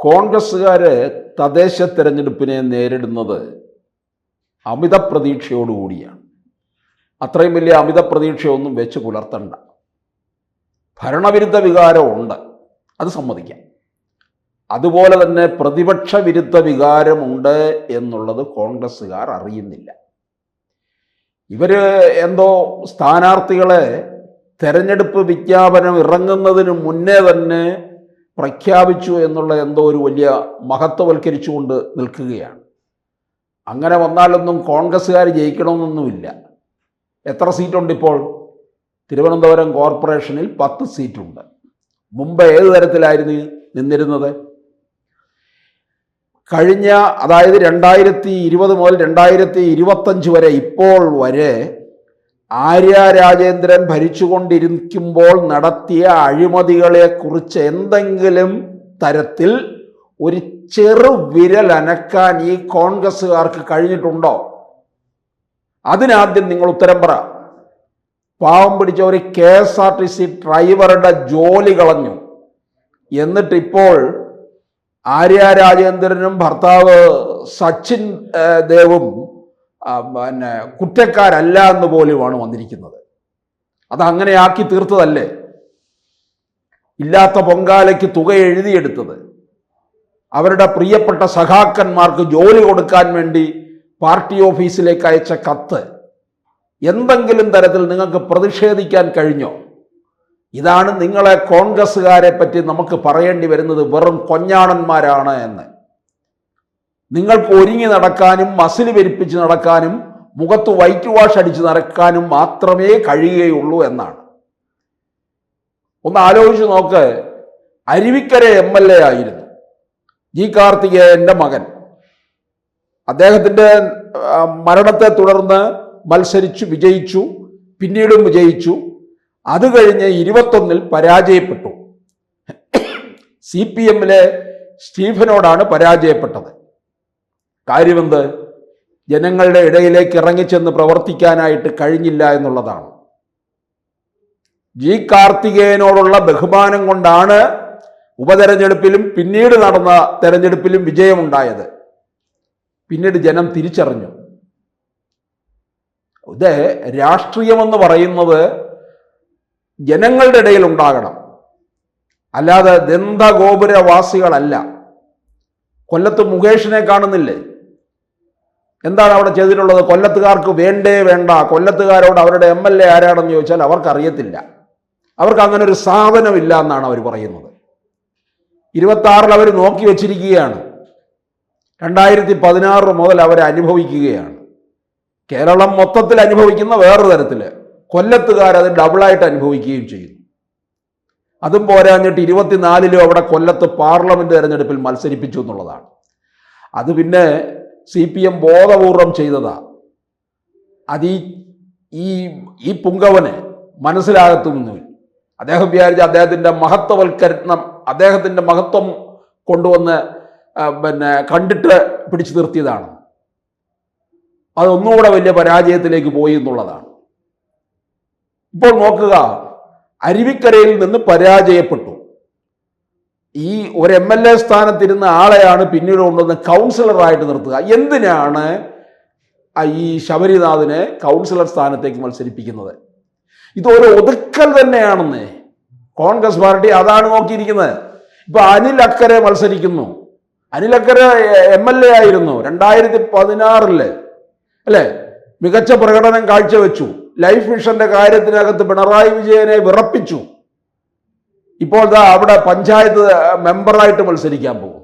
കോൺഗ്രസ്സുകാർ തദ്ദേശ തെരഞ്ഞെടുപ്പിനെ നേരിടുന്നത് അമിത പ്രതീക്ഷയോടുകൂടിയാണ്. അത്രയും വലിയ അമിത പ്രതീക്ഷയൊന്നും വെച്ച് പുലർത്തണ്ട. ഭരണവിരുദ്ധ വികാരമുണ്ട്, അത് സമ്മതിക്കാം. അതുപോലെ തന്നെ പ്രതിപക്ഷ വിരുദ്ധ വികാരമുണ്ട് എന്നുള്ളത് കോൺഗ്രസ്സുകാർ അറിയുന്നില്ല. ഇവർ എന്തോ സ്ഥാനാർത്ഥികളെ തെരഞ്ഞെടുപ്പ് വിജ്ഞാപനം ഇറങ്ങുന്നതിന് മുന്നേ തന്നെ പ്രഖ്യാപിച്ചു എന്നുള്ള എന്തോ ഒരു വലിയ മഹത്വവൽക്കരിച്ചുകൊണ്ട് നിൽക്കുകയാണ്. അങ്ങനെ വന്നാലൊന്നും കോൺഗ്രസ്സുകാർ ജയിക്കണമെന്നൊന്നുമില്ല. എത്ര സീറ്റുണ്ട് ഇപ്പോൾ? തിരുവനന്തപുരം കോർപ്പറേഷനിൽ 10 സീറ്റുണ്ട്. മുമ്പ് ഏത് തരത്തിലായിരുന്നു നിന്നിരുന്നത്? കഴിഞ്ഞ, അതായത് 2020 മുതൽ 2025 വരെ, ഇപ്പോൾ വരെ ആര്യ രാജേന്ദ്രൻ ഭരിച്ചുകൊണ്ടിരിക്കുമ്പോൾ നടത്തിയ അഴിമതികളെക്കുറിച്ച് എന്തെങ്കിലും തരത്തിൽ ഒരു ചെറു വിരലനക്കാൻ ഈ കോൺഗ്രസ്സുകാർക്ക് കഴിഞ്ഞിട്ടുണ്ടോ? അതിനാദ്യം നിങ്ങൾ ഉത്തരം പറ. പാവം പിടിച്ച ഒരു KSRTC ഡ്രൈവറുടെ ജോലി കളഞ്ഞു. എന്നിട്ടിപ്പോൾ ആര്യ രാജേന്ദ്രനും ഭർത്താവ് സച്ചിൻ ദേവും കുറ്റക്കാരല്ല എന്ന് പോലുമാണ് വന്നിരിക്കുന്നത്. അതങ്ങനെ ആക്കി തീർത്തതല്ലേ? ഇല്ലാത്ത പൊങ്കാലയ്ക്ക് തുക എഴുതിയെടുത്തത്, അവരുടെ പ്രിയപ്പെട്ട സഖാക്കന്മാർക്ക് ജോലി കൊടുക്കാൻ വേണ്ടി പാർട്ടി ഓഫീസിലേക്ക് അയച്ച കത്ത്, എന്തെങ്കിലും തരത്തിൽ നിങ്ങൾക്ക് പ്രതിഷേധിക്കാൻ കഴിഞ്ഞോ? ഇതാണ് നിങ്ങളെ കോൺഗ്രസ്സുകാരെ പറ്റി നമുക്ക് പറയേണ്ടി വരുന്നത്, വെറും കൊഞ്ഞാണന്മാരാണ് എന്ന്. നിങ്ങൾക്ക് ഒരുങ്ങി നടക്കാനും മസിൽ പെരുപ്പിച്ച് നടക്കാനും മുഖത്ത് വൈറ്റ് വാഷ് അടിച്ച് നടക്കാനും മാത്രമേ കഴിയുകയുള്ളൂ എന്നാണ്. ഒന്ന് ആലോചിച്ച് നോക്ക്. അരുവിക്കര MLA ആയിരുന്നു ജി കാർത്തികേയൻ്റെ മകൻ. അദ്ദേഹത്തിൻ്റെ മരണത്തെ തുടർന്ന് മത്സരിച്ചു, വിജയിച്ചു, പിന്നീടും വിജയിച്ചു. അത് കഴിഞ്ഞ് 21-ൽ പരാജയപ്പെട്ടു. CPM-ലെ സ്റ്റീഫനോടാണ് പരാജയപ്പെട്ടത്. കാര്യമെന്ത്? ജനങ്ങളുടെ ഇടയിലേക്ക് ഇറങ്ങിച്ചെന്ന് പ്രവർത്തിക്കാനായിട്ട് കഴിഞ്ഞില്ല എന്നുള്ളതാണ്. ജി കാർത്തികേയനോടുള്ള ബഹുമാനം കൊണ്ടാണ് ഉപതെരഞ്ഞെടുപ്പിലും പിന്നീട് നടന്ന തെരഞ്ഞെടുപ്പിലും വിജയമുണ്ടായത്. പിന്നീട് ജനം തിരിച്ചറിഞ്ഞു. ഇത് രാഷ്ട്രീയമെന്ന് പറയുന്നത് ജനങ്ങളുടെ ഇടയിൽ ഉണ്ടാകണം, അല്ലാതെ ദന്തഗോപുരവാസികളല്ല. കൊല്ലത്ത് മുകേഷിനെ കാണുന്നില്ലേ? എന്താണ് അവിടെ ചെയ്തിട്ടുള്ളത്? കൊല്ലത്തുകാർക്ക് വേണ്ടേ വേണ്ട. കൊല്ലത്തുകാരോട് അവരുടെ MLA ആരാണെന്ന് ചോദിച്ചാൽ അവർക്കറിയത്തില്ല. അവർക്ക് അങ്ങനെ ഒരു സാധനമില്ല എന്നാണ് അവർ പറയുന്നത്. 26-ൽ അവർ നോക്കി വച്ചിരിക്കുകയാണ്. 2016 മുതൽ അവർ അനുഭവിക്കുകയാണ്. കേരളം മൊത്തത്തിൽ അനുഭവിക്കുന്ന വേറൊരു തരത്തിൽ കൊല്ലത്തുകാരത് ഡബിളായിട്ട് അനുഭവിക്കുകയും ചെയ്യുന്നു. അതും പോരാഞ്ഞിട്ട് 24-ലും അവിടെ കൊല്ലത്ത് പാർലമെന്റ് തെരഞ്ഞെടുപ്പിൽ മത്സരിപ്പിച്ചു എന്നുള്ളതാണ്. അത് പിന്നെ CPM ബോധപൂർവം ചെയ്തതാ. അത് ഈ പുങ്കവന് മനസ്സിലാകത്തൊന്നുമില്ല. അദ്ദേഹം വിചാരിച്ച അദ്ദേഹത്തിൻ്റെ മഹത്വവൽക്കരണം, അദ്ദേഹത്തിൻ്റെ മഹത്വം കൊണ്ടുവന്ന് കണ്ടിട്ട് പിടിച്ചു നിർത്തിയതാണ്. അതൊന്നുകൂടെ വലിയ പരാജയത്തിലേക്ക് പോയി എന്നുള്ളതാണ്. ഇപ്പോൾ നോക്കുക, അരുവിക്കരയിൽ നിന്ന് പരാജയപ്പെട്ടു. ഈ ഒരു MLA സ്ഥാനത്തിരുന്ന ആളെയാണ് പിന്നീട് കൊണ്ടുവന്ന് കൗൺസിലറായിട്ട് നിർത്തുക. എന്തിനാണ് ഈ ശബരിനാഥിനെ കൗൺസിലർ സ്ഥാനത്തേക്ക് മത്സരിപ്പിക്കുന്നത്? ഇതൊരു ഒതുക്കൽ തന്നെയാണെന്ന് കോൺഗ്രസ് പാർട്ടി അതാണ് നോക്കിയിരിക്കുന്നത്. ഇപ്പൊ അനിൽ അക്കരെ മത്സരിക്കുന്നു. അനിൽ അക്കരെ MLA ആയിരുന്നു 2016 അല്ലേ? മികച്ച പ്രകടനം കാഴ്ചവെച്ചു. ലൈഫ് മിഷന്റെ കാര്യത്തിനകത്ത് പിണറായി വിജയനെ വിറപ്പിച്ചു. ഇപ്പോൾ അവിടെ പഞ്ചായത്ത് മെമ്പറായിട്ട് മത്സരിക്കാൻ പോകും.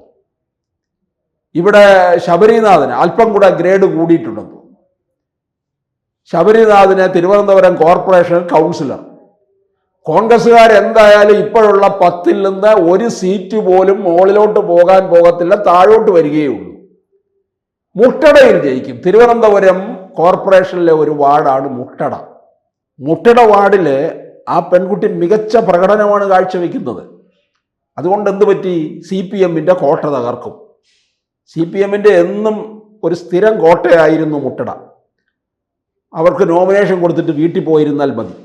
ഇവിടെ ശബരിനാഥന് അല്പം കൂടെ ഗ്രേഡ് കൂടിയിട്ടുണ്ടെന്ന്. ശബരിനാഥിനെ തിരുവനന്തപുരം കോർപ്പറേഷൻ കൗൺസിലർ. കോൺഗ്രസ്സുകാർ എന്തായാലും ഇപ്പോഴുള്ള 10-ൽ നിന്ന് ഒരു സീറ്റ് പോലും മുകളിലോട്ട് പോകത്തില്ല, താഴോട്ട് വരികയുള്ളൂ. മുട്ടടയിൽ ജയിക്കും. തിരുവനന്തപുരം കോർപ്പറേഷനിലെ ഒരു വാർഡാണ് മുട്ടട. മുട്ടട വാർഡിൽ ആ പെൺകുട്ടി മികച്ച പ്രകടനമാണ് കാഴ്ചവെക്കുന്നത്. അതുകൊണ്ട് എന്ത് പറ്റി? CPM-ന്റെ കോട്ട തകർക്കും. CPM-ന്റെ എന്നും ഒരു സ്ഥിരം കോട്ടയായിരുന്നു മുട്ടട. അവർക്ക് നോമിനേഷൻ കൊടുത്തിട്ട് വീട്ടിൽ പോയിരുന്നാൽ മതി.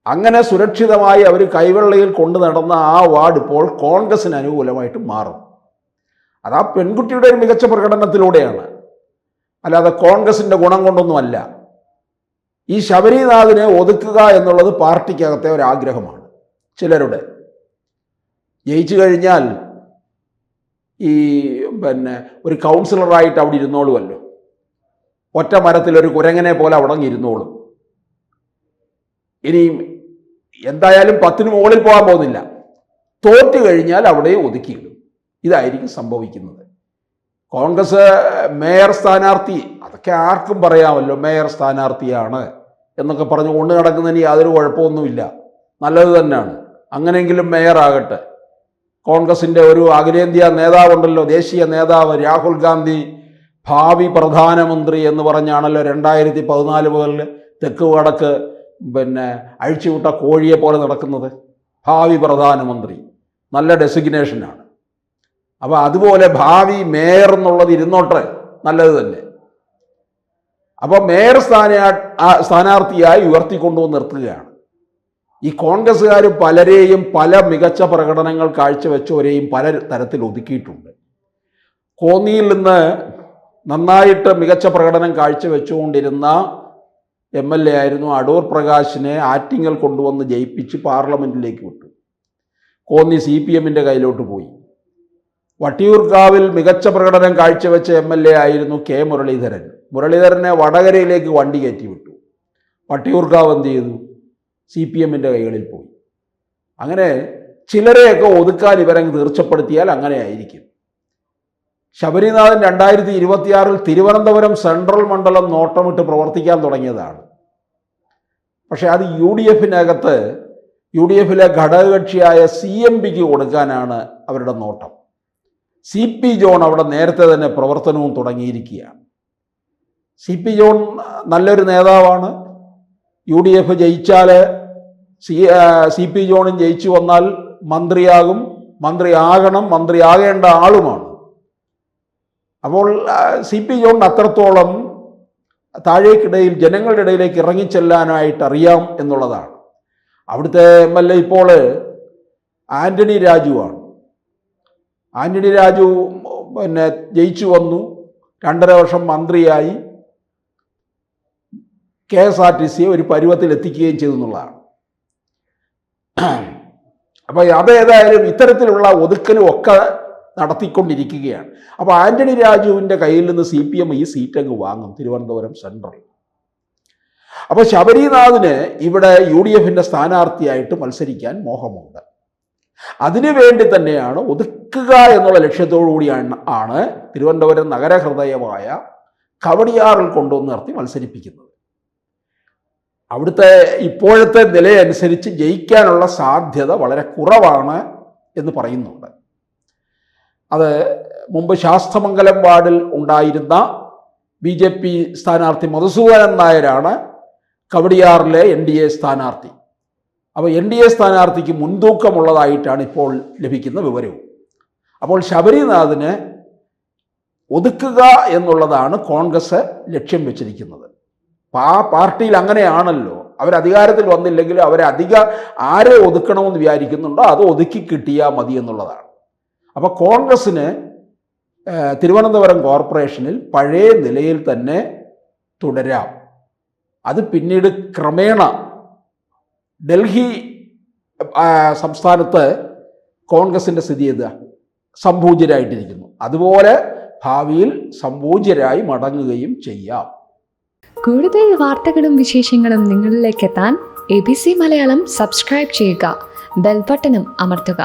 അങ്ങനെ സുരക്ഷിതമായി അവർ കൈവെള്ളയിൽ കൊണ്ടു നടന്ന ആ വാർഡ് ഇപ്പോൾ കോൺഗ്രസിന് അനുകൂലമായിട്ട് മാറും. അത് ആ പെൺകുട്ടിയുടെ ഒരു മികച്ച പ്രകടനത്തിലൂടെയാണ്, അല്ലാതെ കോൺഗ്രസിൻ്റെ ഗുണം കൊണ്ടൊന്നുമല്ല. ഈ ശബരിനാഥിനെ ഒതുക്കുക എന്നുള്ളത് പാർട്ടിക്കകത്തെ ഒരാഗ്രഹമാണ് ചിലരുടെ. ജയിച്ചു കഴിഞ്ഞാൽ ഈ ഒരു കൗൺസിലറായിട്ട് അവിടെ ഇരുന്നോളുമല്ലോ, ഒറ്റ മരത്തിലൊരു കുരങ്ങനെ പോലെ അവിടെ ഇരുന്നോളും. ഇനി എന്തായാലും 10 മുകളിൽ പോകാൻ പോകുന്നില്ല, തോറ്റു കഴിഞ്ഞാൽ അവിടെ ഒതുക്കിയിടും. ഇതായിരിക്കും സംഭവിക്കുന്നത്. കോൺഗ്രസ് മേയർ സ്ഥാനാർത്ഥി, അതൊക്കെ ആർക്കും പറയാമല്ലോ, മേയർ സ്ഥാനാർത്ഥിയാണ് എന്നൊക്കെ പറഞ്ഞ് കൊണ്ടു നടക്കുന്നതിന് യാതൊരു കുഴപ്പമൊന്നുമില്ല, നല്ലത് തന്നെയാണ്. അങ്ങനെയെങ്കിലും മേയർ ആകട്ടെ. കോൺഗ്രസിൻ്റെ ഒരു അഖിലേന്ത്യാ നേതാവുണ്ടല്ലോ, ദേശീയ നേതാവ് രാഹുൽ ഗാന്ധി, ഭാവി പ്രധാനമന്ത്രി എന്ന് പറഞ്ഞാണല്ലോ 2014 മുതൽ തെക്ക് വടക്ക് അഴിച്ചുവിട്ട കോഴിയെ പോലെ നടക്കുന്നത്. ഭാവി പ്രധാനമന്ത്രി നല്ല ഡെസിഗ്നേഷനാണ്. അപ്പോൾ അതുപോലെ ഭാവി മേയർ എന്നുള്ളത് ഇരുന്നോട്ടെ, നല്ലത് തന്നെ. അപ്പോൾ മേയർ സ്ഥാനാർത്ഥിയായി ഉയർത്തിക്കൊണ്ടുവന്ന് നിർത്തുകയാണ്. ഈ കോൺഗ്രസ്സുകാർ പലരെയും, പല മികച്ച പ്രകടനങ്ങൾ കാഴ്ചവെച്ചവരെയും പല തരത്തിൽ ഒതുക്കിയിട്ടുണ്ട്. കോന്നിയിൽ നിന്ന് നന്നായിട്ട് മികച്ച പ്രകടനം കാഴ്ചവെച്ചുകൊണ്ടിരുന്ന MLA ആയിരുന്നു അടൂർ പ്രകാശിനെ ആറ്റിങ്ങൽ കൊണ്ടുവന്ന് ജയിപ്പിച്ച് പാർലമെൻറ്റിലേക്ക് വിട്ടു. കോന്നി CPMൻ്റെ കയ്യിലോട്ട് പോയി. വട്ടിയൂർക്കാവിൽ മികച്ച പ്രകടനം കാഴ്ചവെച്ച MLA ആയിരുന്നു K മുരളീധരൻ. മുരളീധരനെ വടകരയിലേക്ക് വണ്ടി കയറ്റി വിട്ടു. വട്ടിയൂർക്കാവ് എന്ത് ചെയ്തു? CPMൻ്റെ കൈകളിൽ പോയി. അങ്ങനെ ചിലരെയൊക്കെ ഒതുക്കാൻ ഇവരങ്ങ് തീർച്ചപ്പെടുത്തിയാൽ അങ്ങനെ ആയിരിക്കും. ശബരിനാഥൻ 2026 തിരുവനന്തപുരം സെൻട്രൽ മണ്ഡലം നോട്ടമിട്ട് പ്രവർത്തിക്കാൻ തുടങ്ങിയതാണ്. പക്ഷേ അത് UDFനകത്ത് UDFിലെ ഘടകകക്ഷിയായ CMPക്ക് കൊടുക്കാനാണ് അവരുടെ നോട്ടം. CP ജോൺ അവിടെ നേരത്തെ തന്നെ പ്രവർത്തനവും തുടങ്ങിയിരിക്കുകയാണ്. CP ജോൺ നല്ലൊരു നേതാവാണ്. UDF ജയിച്ചാൽ CP ജോണും ജയിച്ചു വന്നാൽ മന്ത്രിയാകും, മന്ത്രിയാകണം, മന്ത്രിയാകേണ്ട ആളുമാണ്. അപ്പോൾ CP ജോണിന് അത്രത്തോളം താഴേക്കിടയിൽ ജനങ്ങളുടെ ഇടയിലേക്ക് ഇറങ്ങിച്ചെല്ലാനായിട്ട് അറിയാം എന്നുള്ളതാണ്. അവിടുത്തെ MLA ഇപ്പോൾ ആൻ്റണി രാജുവാണ്. ആൻ്റണി രാജു ജയിച്ചു വന്നു, 2.5 വർഷം മന്ത്രിയായി, KSRTC ഒരു പരുവത്തിൽ എത്തിക്കുകയും ചെയ്തു എന്നുള്ളതാണ്. അപ്പോൾ അതേതായാലും ഇത്തരത്തിലുള്ള ഒതുക്കലും ഒക്കെ നടത്തിക്കൊണ്ടിരിക്കുകയാണ്. അപ്പോൾ ആൻ്റണി രാജുവിൻ്റെ കയ്യിൽ നിന്ന് CPM ഈ സീറ്റങ്ങ് വാങ്ങും, തിരുവനന്തപുരം സെൻട്രൽ. അപ്പോൾ ശബരിനാഥിന് ഇവിടെ UDFൻ്റെ സ്ഥാനാർത്ഥിയായിട്ട് മത്സരിക്കാൻ മോഹമുണ്ട്. അതിനുവേണ്ടി തന്നെയാണ് ഒതുക്കുക എന്നുള്ള ലക്ഷ്യത്തോടു കൂടിയാണ് തിരുവനന്തപുരം നഗരഹൃദയമായ കവടിയാറിൽ കൊണ്ടുവന്ന് നിർത്തി മത്സരിപ്പിക്കുന്നത്. അവിടുത്തെ ഇപ്പോഴത്തെ നിലയനുസരിച്ച് ജയിക്കാനുള്ള സാധ്യത വളരെ കുറവാണ് എന്ന് പറയുന്നുണ്ട്. അത് മുമ്പ് ശാസ്തമംഗലം വാർഡിൽ ഉണ്ടായിരുന്ന BJP സ്ഥാനാർത്ഥി മധുസൂദനൻ നായരാണ് കവടിയാറിലെ NDA സ്ഥാനാർത്ഥി. അപ്പോൾ NDA സ്ഥാനാർത്ഥിക്ക് മുൻതൂക്കമുള്ളതായിട്ടാണ് ഇപ്പോൾ ലഭിക്കുന്ന വിവരവും. അപ്പോൾ ശബരിനാഥിനെ ഒതുക്കുക എന്നുള്ളതാണ് കോൺഗ്രസ് ലക്ഷ്യം വെച്ചിരിക്കുന്നത്. ആ പാർട്ടിയിൽ അങ്ങനെയാണല്ലോ, അവരധികാരത്തിൽ വന്നില്ലെങ്കിൽ ആരെ ഒതുക്കണമെന്ന് വിചാരിക്കുന്നുണ്ടോ അത് ഒതുക്കി കിട്ടിയാൽ മതി എന്നുള്ളതാണ്. അപ്പോൾ കോൺഗ്രസ്സിന് തിരുവനന്തപുരം കോർപ്പറേഷനിൽ പഴയ നിലയിൽ തന്നെ തുടരാം. അത് പിന്നീട് ക്രമേണ ഡൽഹി സംസ്ഥാനത്ത് കോൺഗ്രസിൻ്റെ സ്ഥിതി സംപൂജ്യരായിട്ടിരിക്കുന്നു, അതുപോലെ ഭാവിയിൽ സംപൂജ്യരായി മടങ്ങുകയും ചെയ്യാം. കൂടുതൽ വാർത്തകളും വിശേഷങ്ങളും നിങ്ങളിലേക്ക് എത്താൻ ABC മലയാളം സബ്സ്ക്രൈബ് ചെയ്യുക, ബെൽ ബട്ടണും അമർത്തുക.